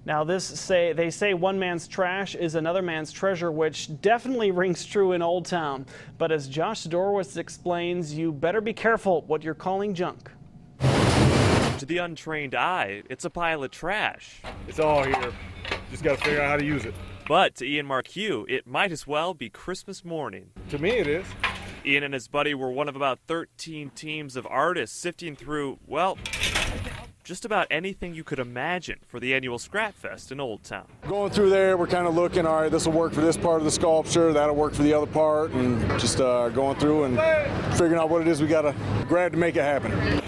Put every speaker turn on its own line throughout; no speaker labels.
Now they say one man's trash is another man's treasure, which definitely rings true in Old Town. But as Josh Dorowitz explains, you better be careful what you're calling junk.
To the untrained eye, it's a pile of trash.
It's all here. Just got to figure out how to use it.
But to Ian Marqueux, it might as well be Christmas morning.
To me, it is.
Ian and his buddy were one of about 13 teams of artists sifting through, well, just about anything you could imagine for the annual Scrapfest in Old Town.
Going through there, we're kind of looking, all right, this will work for this part of the sculpture, that'll work for the other part, and just going through and figuring out what it is we got to grab to make it happen.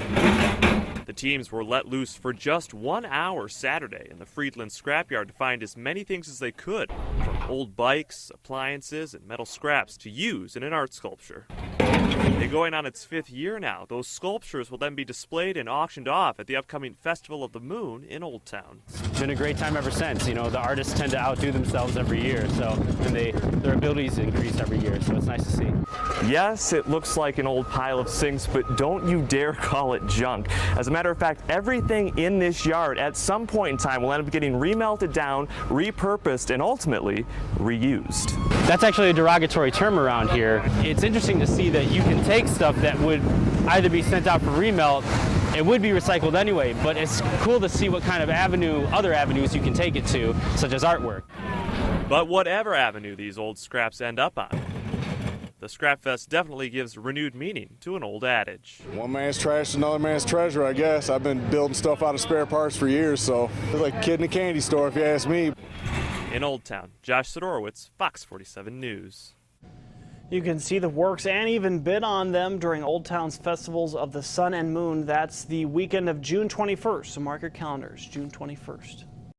The teams were let loose for just 1 hour Saturday in the Friedland scrapyard to find as many things as they could, from old bikes, appliances, and metal scraps to use in an art sculpture. And going on its 5th year now, those sculptures will then be displayed and auctioned off at the upcoming Festival of the Moon in Old Town.
It's been a great time ever since. You know, the artists tend to outdo themselves every year, and their abilities increase every year, so it's nice to see.
Yes, it looks like an old pile of sinks, but don't you dare call it junk. As a matter of fact, everything in this yard at some point in time will end up getting remelted down, repurposed, and ultimately reused.
That's actually a derogatory term around here. It's interesting to see that you can take stuff that would either be sent out for remelt, it would be recycled anyway, but it's cool to see what kind of other avenues you can take it to, such as artwork.
But whatever avenue these old scraps end up on, the Scrapfest definitely gives renewed meaning to an old adage.
One man's trash is another man's treasure, I guess. I've been building stuff out of spare parts for years, so it's like a kid in a candy store if you ask me.
In Old Town, Josh Sidorowitz, Fox 47 News.
You can see the works and even bid on them during Old Town's Festivals of the Sun and Moon. That's the weekend of June 21st, so mark your calendars, June 21st.